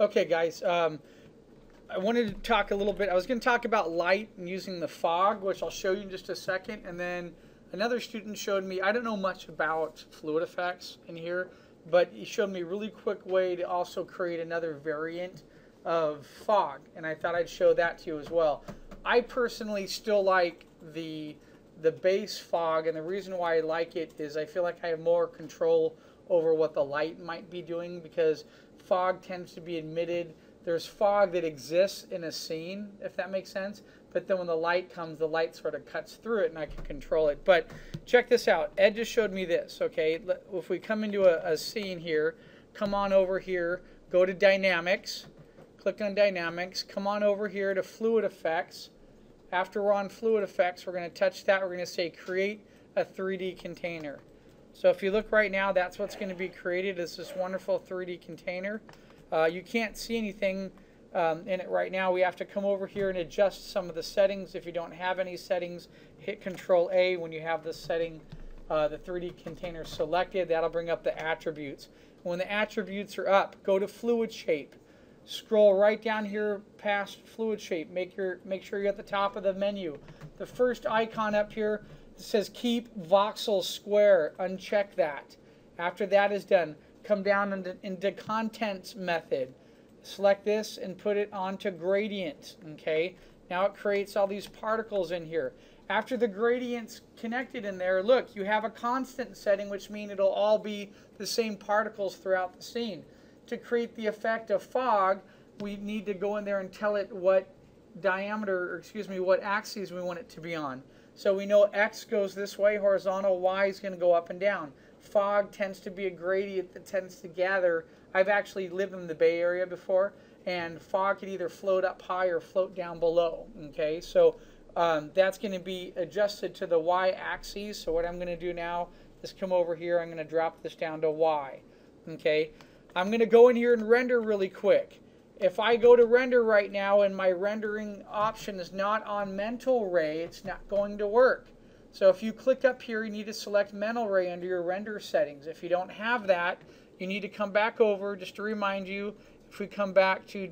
Okay, guys, I wanted to talk a little bit. I was going to talk about light and using the fog, which I'll show you in just a second. And then another student showed me, I don't know much about fluid effects in here, but he showed me a really quick way to also create another variant of fog. And I thought I'd show that to you as well. I personally still like the base fog, and the reason why I like it is I feel like I have more control over what the light might be doing, because fog tends to be emitted. There's fog that exists in a scene, if that makes sense, but then when the light comes, the light sort of cuts through it and I can control it. But check this out. Ed just showed me this, okay? If we come into a scene here, come on over here, go to Dynamics, click on Dynamics, come on over here to Fluid Effects. After we're on Fluid Effects, we're going to touch that. We're going to say Create a 3D Container. So if you look right now, that's what's going to be created, is this wonderful 3D container. You can't see anything in it right now. We have to come over here and adjust some of the settings. If you don't have any settings, hit Control A when you have the setting, the 3D container selected. That'll bring up the attributes. When the attributes are up, go to Fluid Shape. Scroll right down here past Fluid Shape. Make sure you're at the top of the menu. The first icon up here says Keep Voxel Square. Uncheck that. After that is done, come down into Contents method. Select this and put it onto Gradient. Okay. Now it creates all these particles in here. After the gradient's connected in there, look, you have a constant setting, which means it'll all be the same particles throughout the scene. To create the effect of fog, we need to go in there and tell it what diameter, or excuse me, what axes we want it to be on. So we know X goes this way, horizontal, Y is going to go up and down. Fog tends to be a gradient that tends to gather. I've actually lived in the Bay Area before, and fog can either float up high or float down below. Okay, so that's going to be adjusted to the Y axis. So what I'm going to do now is come over here. I'm going to drop this down to Y. Okay, I'm going to go in here and render really quick. If I go to render right now and my rendering option is not on mental ray, it's not going to work. So if you click up here, you need to select mental ray under your render settings. If you don't have that, you need to come back over. Just to remind you, if we come back to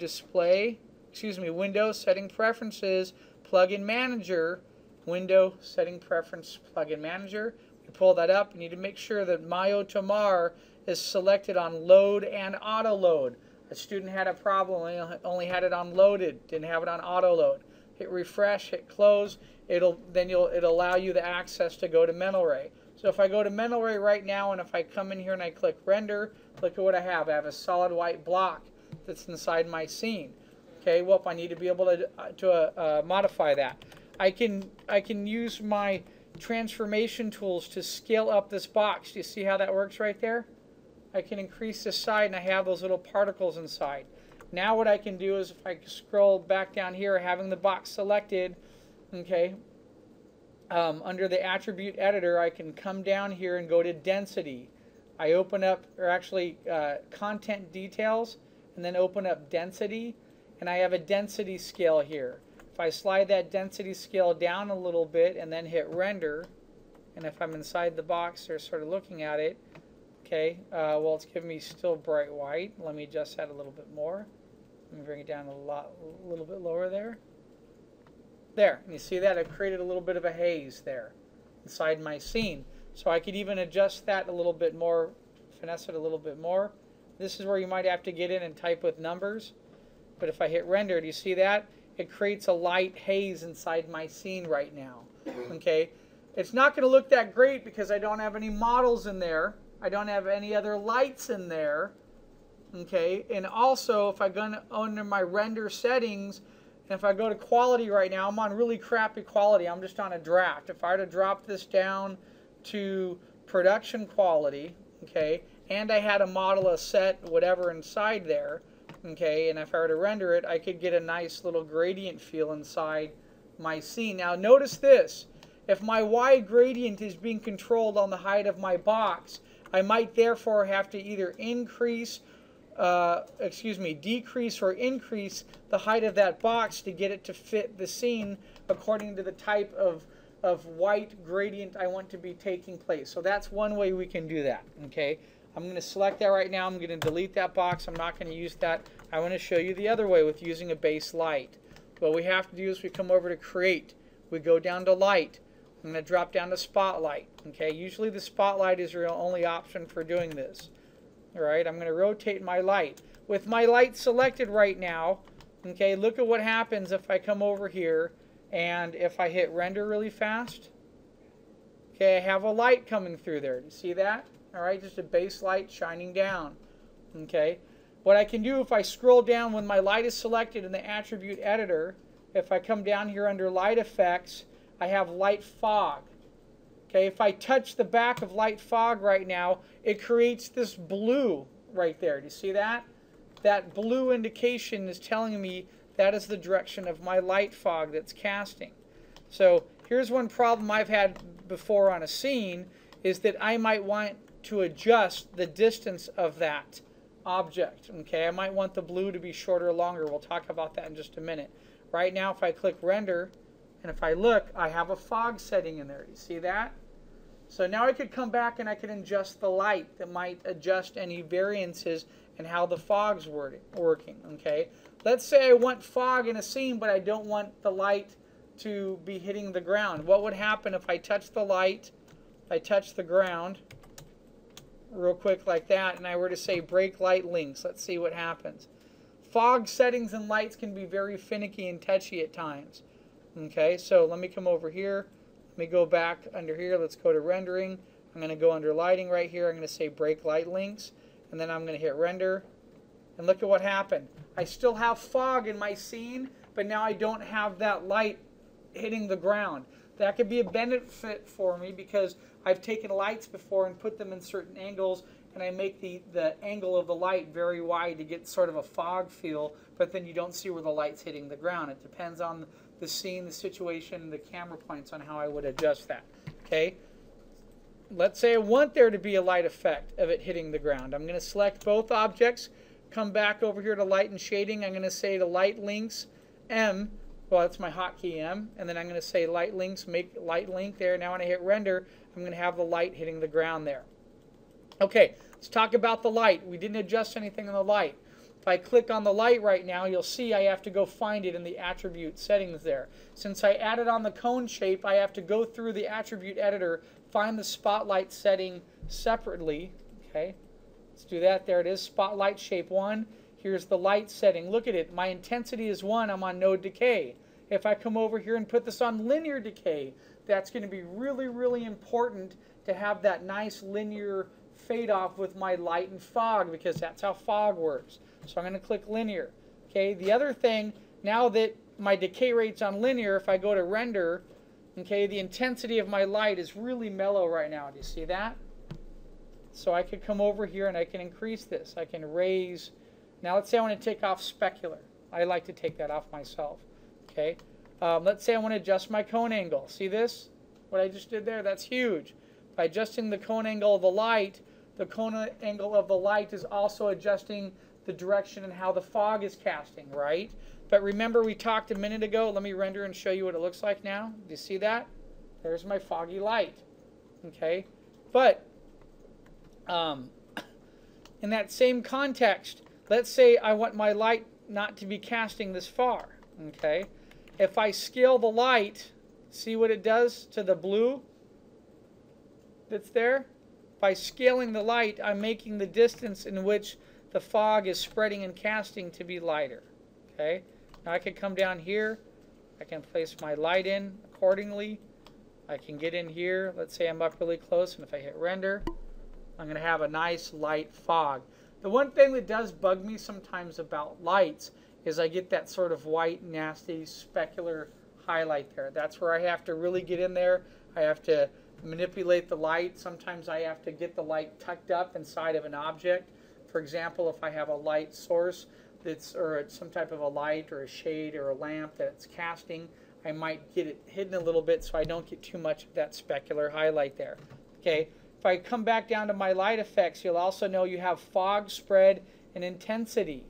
Windows, Setting Preferences, Plugin Manager, Window, Setting Preference, Plugin Manager, we pull that up. You need to make sure that Myo-Tamar is selected on Load and Auto Load. A student had a problem, only had it on loaded, didn't have it on auto load. Hit refresh, hit close, it'll allow you the access to go to mental ray. So if I go to mental ray right now, and if I come in here and I click render, look at what I have. I have a solid white block that's inside my scene. Okay, well, I need to be able to modify that. I can use my transformation tools to scale up this box. Do you see how that works right there? I can increase the size, and I have those little particles inside. Now what I can do is, if I scroll back down here, having the box selected, okay, under the attribute editor, I can come down here and go to density. I open up, or actually content details, and then open up density, and I have a density scale here. If I slide that density scale down a little bit and then hit render, and if I'm inside the box, they're sort of looking at it. Okay, well, it's giving me still bright white. Let me adjust that a little bit more. Let me bring it down a little bit lower there. There, and you see that? I've created a little bit of a haze there inside my scene. So I could even adjust that a little bit more, finesse it a little bit more. This is where you might have to get in and type with numbers. But if I hit render, do you see that? It creates a light haze inside my scene right now. Okay, it's not going to look that great because I don't have any models in there. I don't have any other lights in there. Okay, and also if I go under my render settings, and if I go to quality right now, I'm on really crappy quality. I'm just on a draft. If I were to drop this down to production quality, okay, and I had a model, a set, whatever inside there, okay, and if I were to render it, I could get a nice little gradient feel inside my scene. Now notice this. If my Y gradient is being controlled on the height of my box, I might therefore have to either decrease or increase the height of that box to get it to fit the scene according to the type of white gradient I want to be taking place. So that's one way we can do that. Okay, I'm going to select that right now. I'm going to delete that box. I'm not going to use that. I want to show you the other way with using a base light. What we have to do is we come over to create. We go down to light. I'm going to drop down to spotlight. Okay, usually the spotlight is your only option for doing this. All right, I'm going to rotate my light. With my light selected right now, okay, look at what happens if I come over here and if I hit render really fast. Okay, I have a light coming through there. Do you see that? All right, just a base light shining down. Okay, what I can do if I scroll down when my light is selected in the attribute editor, if I come down here under light effects, I have light fog. Okay, if I touch the back of light fog right now, it creates this blue right there. Do you see that? That blue indication is telling me that is the direction of my light fog that's casting. So here's one problem I've had before on a scene is that I might want to adjust the distance of that object. Okay, I might want the blue to be shorter or longer. We'll talk about that in just a minute. Right now, if I click render, and if I look, I have a fog setting in there. You see that? So now I could come back and I can adjust the light that might adjust any variances in how the fog's working. Okay, let's say I want fog in a scene, but I don't want the light to be hitting the ground. What would happen if I touch the light, I touch the ground real quick like that, and I were to say break light links? Let's see what happens. Fog settings and lights can be very finicky and touchy at times. Okay, so let me come over here. Let me go back under here. Let's go to rendering. I'm going to go under lighting right here. I'm going to say break light links, and then I'm going to hit render. And look at what happened. I still have fog in my scene, but now I don't have that light hitting the ground. That could be a benefit for me because I've taken lights before and put them in certain angles, and I make the angle of the light very wide to get sort of a fog feel, but then you don't see where the light's hitting the ground. It depends on the scene, the situation, the camera points on how I would adjust that. Okay, let's say I want there to be a light effect of it hitting the ground. I'm going to select both objects, come back over here to light and shading. I'm going to say to light links M, well, that's my hotkey M, and then I'm going to say light links, make light link there. Now when I hit render, I'm going to have the light hitting the ground there. Okay, let's talk about the light. We didn't adjust anything on the light. If I click on the light right now, you'll see I have to go find it in the attribute settings there. Since I added on the cone shape, I have to go through the attribute editor, find the spotlight setting separately. Okay, let's do that. There it is, spotlight shape 1. Here's the light setting. Look at it. My intensity is 1. I'm on no decay. If I come over here and put this on linear decay, that's going to be really, really important to have that nice linear fade off with my light and fog, because that's how fog works. So I'm going to click linear. Okay, the other thing, now that my decay rate's on linear, if I go to render, okay, the intensity of my light is really mellow right now. Do you see that? So I could come over here and I can increase this. I can raise. Now let's say I want to take off specular. I like to take that off myself. Okay, let's say I want to adjust my cone angle. See this? What I just did there? That's huge. By adjusting the cone angle of the light of the light is also adjusting the direction and how the fog is casting, right? But remember we talked a minute ago, let me render and show you what it looks like now. Do you see that? There's my foggy light. Okay, but in that same context, let's say I want my light not to be casting this far. Okay, if I scale the light, see what it does to the blue that's there? By scaling the light, I'm making the distance in which the fog is spreading and casting to be lighter. Okay, now I can come down here, I can place my light in accordingly. I can get in here, let's say I'm up really close, and if I hit render, I'm going to have a nice light fog. The one thing that does bug me sometimes about lights is I get that sort of white, nasty, specular highlight there. That's where I have to really get in there. I have to manipulate the light. Sometimes I have to get the light tucked up inside of an object. For example, if I have a light source or some type of a light or a shade or a lamp that it's casting, I might get it hidden a little bit so I don't get too much of that specular highlight there. Okay, if I come back down to my light effects, you'll also know you have fog, spread, and intensity.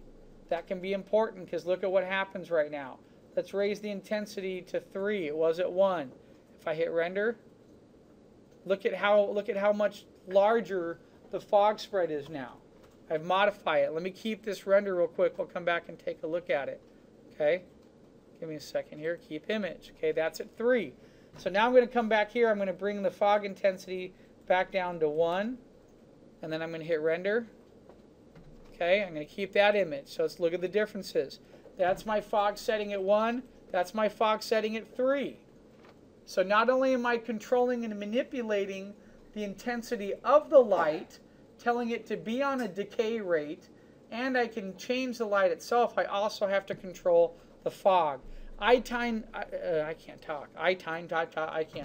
That can be important because look at what happens right now. Let's raise the intensity to 3. It was at 1. If I hit render, look at how much larger the fog spread is now. I've modified it. Let me keep this render real quick. We'll come back and take a look at it. Okay, give me a second here. Keep image. Okay, that's at 3. So now I'm going to come back here. I'm going to bring the fog intensity back down to 1, and then I'm going to hit render. Okay, I'm going to keep that image. So let's look at the differences. That's my fog setting at 1. That's my fog setting at 3. So not only am I controlling and manipulating the intensity of the light, telling it to be on a decay rate, and I can change the light itself, I also have to control the fog. I can't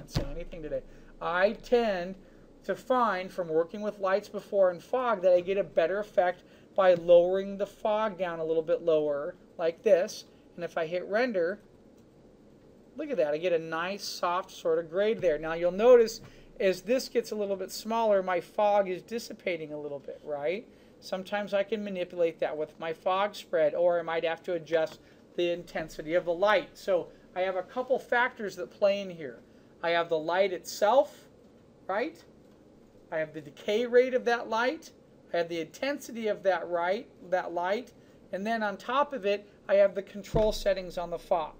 say anything today. I tend to find from working with lights before and fog that I get a better effect by lowering the fog down a little bit lower, like this. And if I hit render, look at that, I get a nice soft sort of grade there. Now you'll notice as this gets a little bit smaller, my fog is dissipating a little bit, right? Sometimes I can manipulate that with my fog spread, or I might have to adjust the intensity of the light. So I have a couple factors that play in here. I have the light itself, right? I have the decay rate of that light. I have the intensity of that light. And then on top of it, I have the control settings on the fog.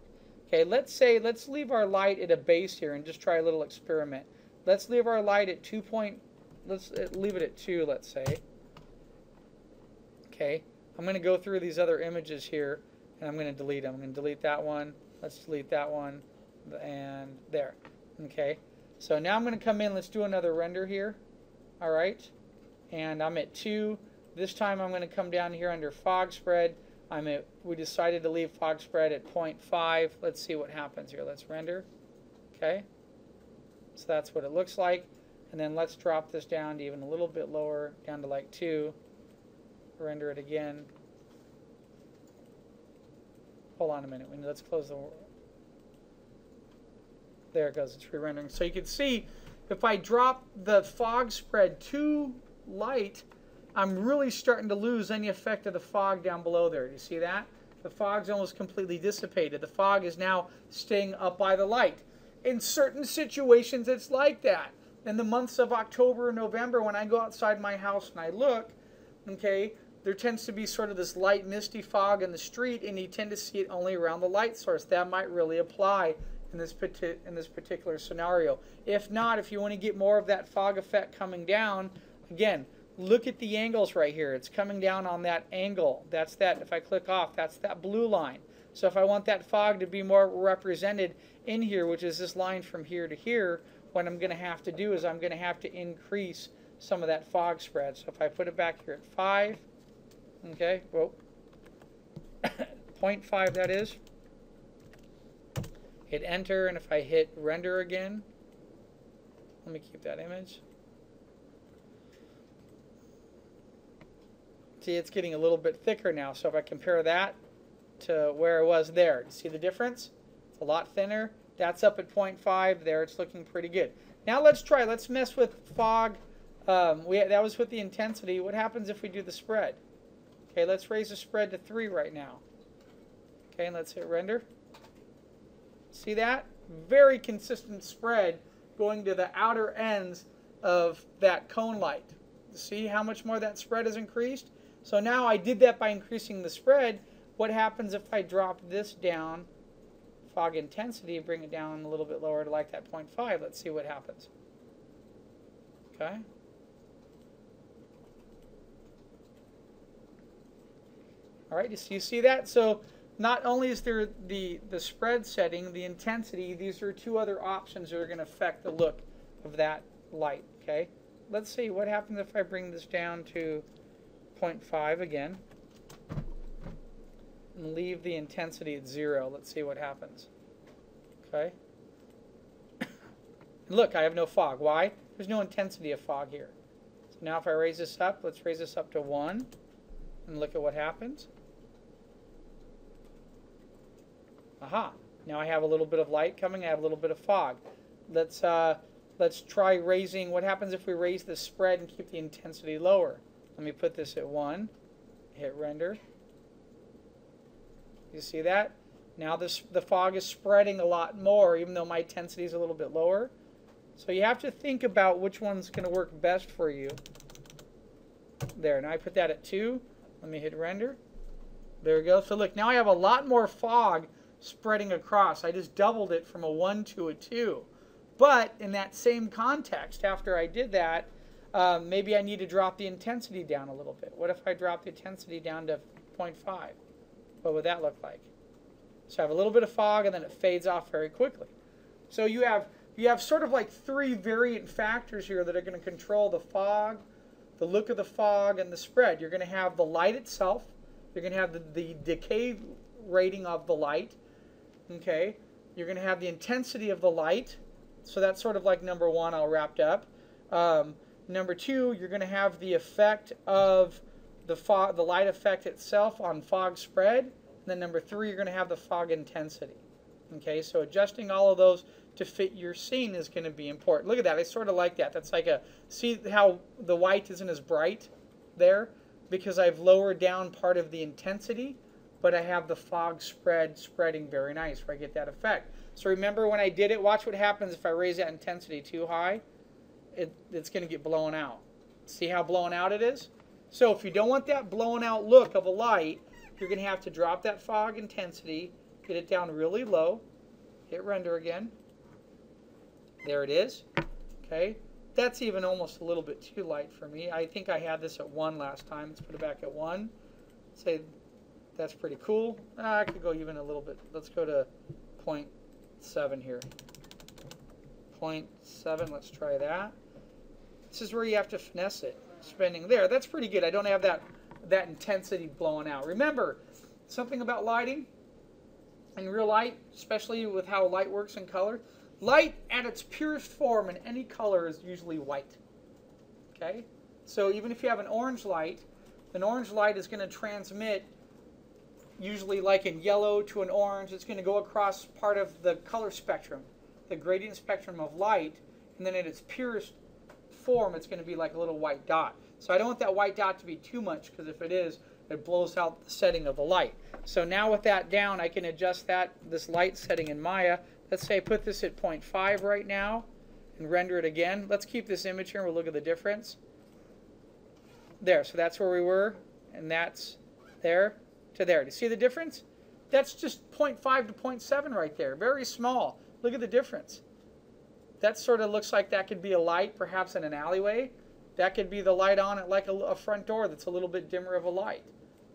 Okay, let's leave our light at a base here and just try a little experiment. Let's leave our light at let's leave it at 2, let's say. Okay, I'm going to go through these other images here, and I'm going to delete them. I'm going to delete that one. Let's delete that one, and there. Okay, so now I'm going to come in. Let's do another render here. All right, and I'm at 2. This time I'm going to come down here under fog spread. We decided to leave fog spread at 0.5. Let's see what happens here. Let's render. Okay, so that's what it looks like. And then let's drop this down to even a little bit lower, down to like 2. Render it again. Hold on a minute. Let's close the... There it goes. It's re-rendering. So you can see if I drop the fog spread too light, I'm really starting to lose any effect of the fog down below there. Do you see that? The fog's almost completely dissipated. The fog is now staying up by the light. In certain situations, it's like that. In the months of October and November, when I go outside my house and I look, okay, there tends to be sort of this light misty fog in the street, and you tend to see it only around the light source. That might really apply in this particular scenario. If not, if you want to get more of that fog effect coming down, again, look at the angles right here. It's coming down on that angle. That's that. If I click off, that's that blue line. So if I want that fog to be more represented in here, which is this line from here to here, what I'm going to have to do is I'm going to have to increase some of that fog spread. So if I put it back here at 5, okay, whoa, 0.5 that is. Hit enter, and if I hit render again, let me keep that image. See, it's getting a little bit thicker now. So if I compare that to where it was there, see the difference? It's a lot thinner. That's up at 0.5. There, it's looking pretty good. Now let's try. Let's mess with fog. That was with the intensity. What happens if we do the spread? Okay, let's raise the spread to 3 right now. Okay, and let's hit render. See that? Very consistent spread going to the outer ends of that cone light. See how much more that spread has increased? So now I did that by increasing the spread. What happens if I drop this down, fog intensity, bring it down a little bit lower to like that 0.5? Let's see what happens. Okay. All right, you see that? So not only is there the spread setting, the intensity, these are 2 other options that are going to affect the look of that light. Okay. Let's see what happens if I bring this down to 0.5 again and leave the intensity at 0. Let's see what happens. Okay. And look, I have no fog. Why? There's no intensity of fog here. So now if I raise this up, let's raise this up to 1 and look at what happens. Aha. Now I have a little bit of light coming. I have a little bit of fog. Let's try raising. What happens if we raise the spread and keep the intensity lower? Let me put this at 1. Hit render. You see that? Now the fog is spreading a lot more, even though my intensity is a little bit lower. So you have to think about which one's going to work best for you. There, now I put that at 2. Let me hit render. There we go. So look, now I have a lot more fog spreading across. I just doubled it from a 1 to a 2. But in that same context, after I did that, maybe I need to drop the intensity down a little bit. What if I drop the intensity down to 0.5? What would that look like? So I have a little bit of fog, and then it fades off very quickly. So you have sort of like 3 variant factors here that are going to control the fog, the look of the fog, and the spread. You're going to have the light itself. You're going to have the decay rating of the light. Okay. You're going to have the intensity of the light. So that's sort of like number 1 all wrapped up. Number 2, you're going to have the effect of the fog, the light effect itself on fog spread. And then number 3, you're going to have the fog intensity. Okay, so adjusting all of those to fit your scene is going to be important. Look at that. I sort of like that. That's like a, see how the white isn't as bright there? Because I've lowered down part of the intensity, but I have the fog spreading very nice where I get that effect. So remember when I did it, watch what happens if I raise that intensity too high. It's going to get blown out. See how blown out it is? So if you don't want that blown out look of a light, you're going to have to drop that fog intensity, get it down really low, hit render again. There it is. Okay, that's even almost a little bit too light for me. I think I had this at 1 last time. Let's put it back at 1. Say that's pretty cool. I could go even a little bit. Let's go to 0.7 here. 0.7, let's try that. This is where you have to finesse it. Spending there, that's pretty good. I don't have that intensity blowing out. Remember, something about lighting and real light, especially with how light works in color. Light at its purest form in any color is usually white. Okay? So even if you have an orange light is going to transmit usually like in yellow to an orange. It's going to go across part of the color spectrum, the gradient spectrum of light, and then at its purest form it's going to be like a little white dot. So I don't want that white dot to be too much, because if it is, it blows out the setting of the light. So now with that down, I can adjust this light setting in Maya. Let's say I put this at 0.5 right now and render it again. Let's keep this image here and we'll look at the difference. There, so that's where we were, and that's there to there. Do you see the difference? That's just 0.5 to 0.7 right there. Very small. Look at the difference. That sort of looks like that could be a light perhaps in an alleyway. That could be the light on at like a front door that's a little bit dimmer of a light.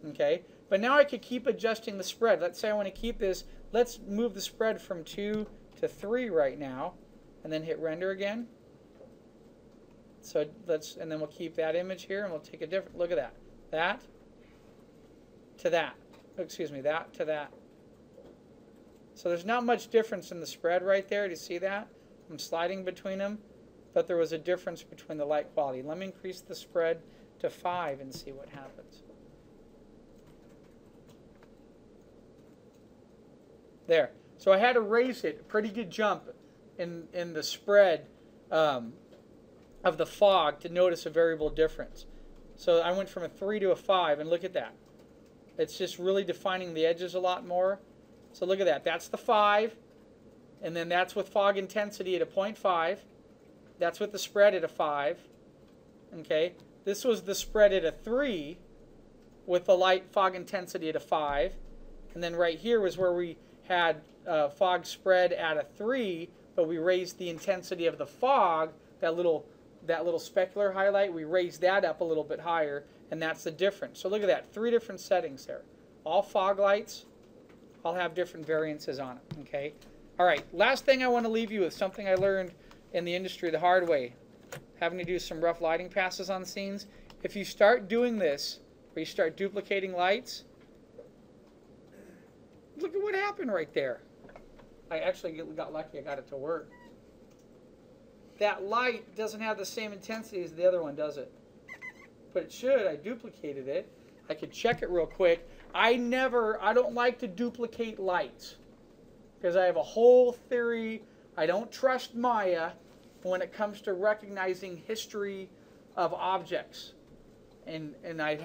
Okay, but now I could keep adjusting the spread. Let's say I want to keep this. Let's move the spread from 2 to 3 right now, and then hit render again. So and then we'll keep that image here, and we'll take a different look at that. That to that. Excuse me, that to that. So there's not much difference in the spread right there. Do you see that? I'm sliding between them, but there was a difference between the light quality. Let me increase the spread to 5 and see what happens. There. So I had to raise it. A pretty good jump in the spread of the fog to notice a variable difference. So I went from a 3 to a 5, and look at that. It's just really defining the edges a lot more. So look at that. That's the 5, and then that's with fog intensity at a 0.5. That's with the spread at a 5. Okay. This was the spread at a 3 with the light fog intensity at a 5. And then right here was where we had fog spread at a 3, but we raised the intensity of the fog, that little specular highlight, we raised that up a little bit higher, and that's the difference. So look at that, 3 different settings there. All fog lights, all have different variances on it, okay? All right, last thing I want to leave you with, something I learned in the industry the hard way, having to do some rough lighting passes on scenes. If you start doing this, or you start duplicating lights, look at what happened right there. I actually got lucky, I got it to work. That light doesn't have the same intensity as the other one, does it? But it should. I duplicated it. I could check it real quick. I don't like to duplicate lights, because I have a whole theory. I don't trust Maya when it comes to recognizing history of objects. And I've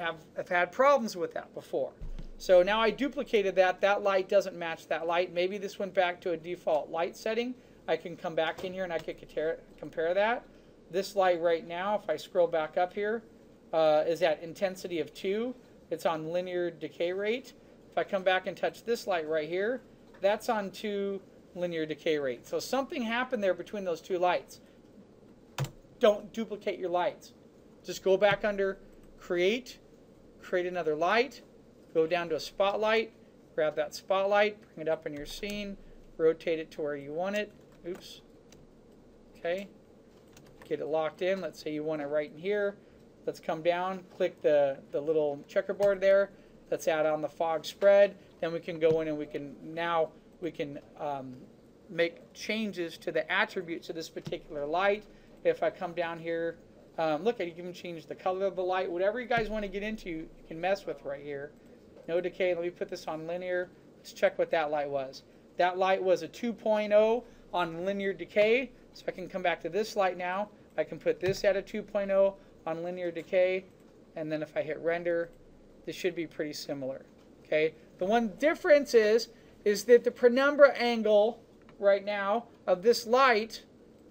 had problems with that before. So now I duplicated that. That light doesn't match that light. Maybe this went back to a default light setting. I can come back in here and I could compare that. This light right now, if I scroll back up here, is at intensity of 2. It's on linear decay rate. If I come back and touch this light right here, that's on 2 linear decay rate. So something happened there between those two lights. Don't duplicate your lights. Just go back under create another light, go down to a spotlight, grab that spotlight, bring it up in your scene, rotate it to where you want it. Oops. Okay. Get it locked in. Let's say you want it right in here. Let's come down, click the little checkerboard there. Let's add on the fog spread. Then we can go in and we can make changes to the attributes of this particular light. If I come down here, look, you can change the color of the light. Whatever you guys want to get into, you can mess with right here. No decay. Let me put this on linear. Let's check what that light was. That light was a 2.0 on linear decay. So I can come back to this light now. I can put this at a 2.0 on linear decay. And then if I hit render, this should be pretty similar. Okay. The one difference is that the penumbra angle right now of this light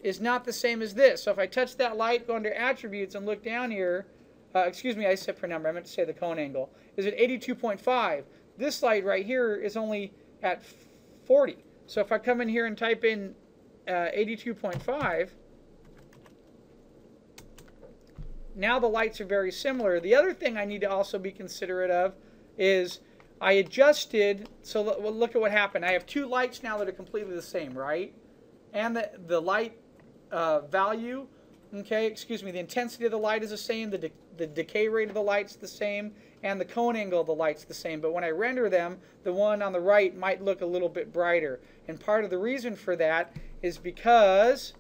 is not the same as this. So if I touch that light, go under attributes and look down here, excuse me, I said penumbra, I meant to say the cone angle, is at 82.5. This light right here is only at 40. So if I come in here and type in 82.5, now the lights are very similar. The other thing I need to also be considerate of is I adjusted, so look at what happened. I have two lights now that are completely the same, right? And the light value, okay, excuse me, the intensity of the light is the same, the decay rate of the light's the same, and the cone angle of the light's the same. But when I render them, the one on the right might look a little bit brighter. And part of the reason for that is because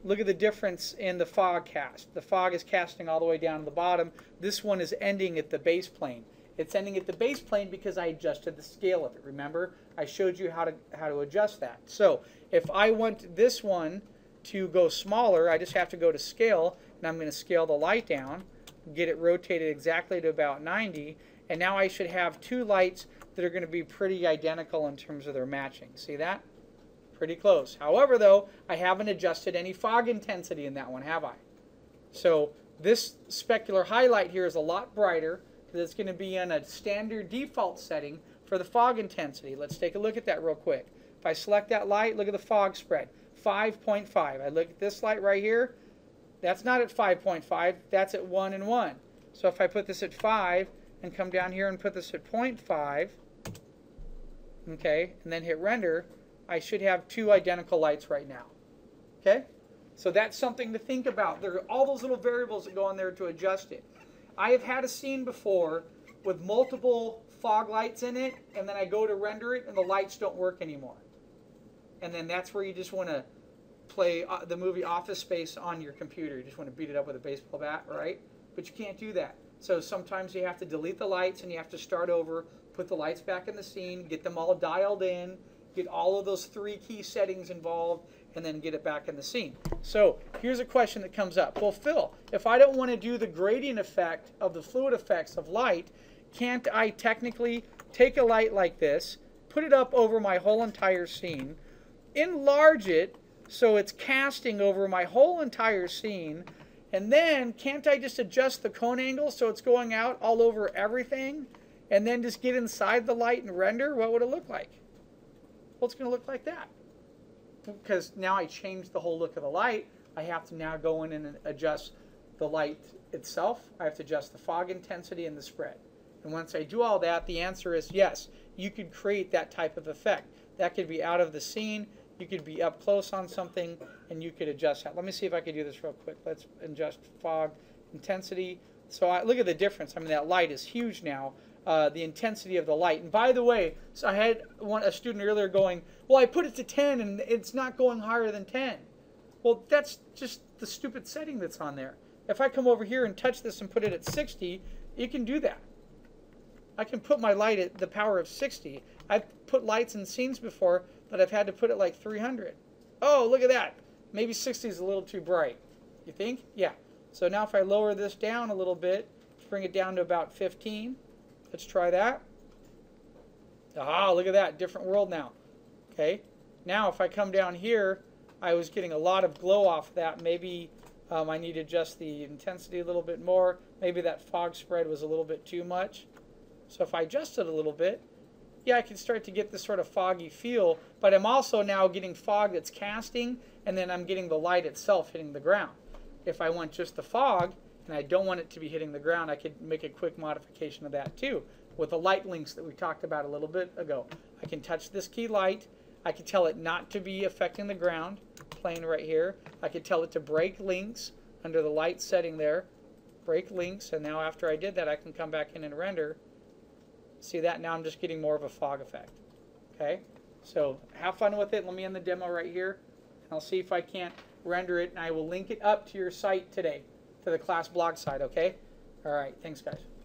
look at the difference in the fog cast. The fog is casting all the way down to the bottom. This one is ending at the base plane. It's ending at the base plane because I adjusted the scale of it. Remember, I showed you how to adjust that. So if I want this one to go smaller, I just have to go to scale, and I'm going to scale the light down, get it rotated exactly to about 90, and now I should have two lights that are going to be pretty identical in terms of their matching. See that? Pretty close. However, though, I haven't adjusted any fog intensity in that one, have I? So this specular highlight here is a lot brighter. That's going to be in a standard default setting for the fog intensity. Let's take a look at that real quick. If I select that light, look at the fog spread, 5.5. I look at this light right here. That's not at 5.5. That's at 1 and 1. So if I put this at 5 and come down here and put this at 0.5, okay, and then hit render, I should have two identical lights right now. Okay? So that's something to think about. There are all those little variables that go on there to adjust it. I have had a scene before with multiple fog lights in it, and then I go to render it, and the lights don't work anymore. And then that's where you just want to play the movie Office Space on your computer. You just want to beat it up with a baseball bat, right? But you can't do that. So sometimes you have to delete the lights, and you have to start over, put the lights back in the scene, get them all dialed in, get all of those 3 key settings involved, and then get it back in the scene. So here's a question that comes up. Well, Phil, if I don't want to do the gradient effect of the fluid effects of light, can't I technically take a light like this, put it up over my whole entire scene, enlarge it so it's casting over my whole entire scene, and then can't I just adjust the cone angle so it's going out all over everything, and then just get inside the light and render? What would it look like? Well, it's going to look like that. Because now I changed the whole look of the light, I have to now go in and adjust the light itself. I have to adjust the fog intensity and the spread. And once I do all that, the answer is yes, you could create that type of effect. That could be out of the scene, you could be up close on something, and you could adjust that. Let me see if I could do this real quick. Let's adjust fog intensity. So look at the difference. I mean, that light is huge now. The intensity of the light. And by the way, so I had a student earlier going, well, I put it to 10 and it's not going higher than 10. Well, that's just the stupid setting that's on there. If I come over here and touch this and put it at 60, you can do that. I can put my light at the power of 60. I've put lights in scenes before that I've had to put it like 300. Oh, look at that. Maybe 60 is a little too bright. You think? Yeah. So now if I lower this down a little bit, bring it down to about 15. Let's try that. Ah, look at that. Different world now. Okay. Now if I come down here, I was getting a lot of glow off that. Maybe I need to adjust the intensity a little bit more. Maybe that fog spread was a little bit too much. So if I adjust it a little bit, yeah, I can start to get this sort of foggy feel, but I'm also now getting fog that's casting, and then I'm getting the light itself hitting the ground. If I want just the fog, and I don't want it to be hitting the ground, I could make a quick modification of that too, with the light links that we talked about a little bit ago. I can touch this key light, I can tell it not to be affecting the ground, plane right here. I could tell it to break links under the light setting there, break links, and now after I did that, I can come back in and render. See that? Now I'm just getting more of a fog effect. Okay, so have fun with it. Let me end the demo right here, and I'll see if I can't render it, and I will link it up to your site today, to the class blog site. Okay, all right, thanks guys.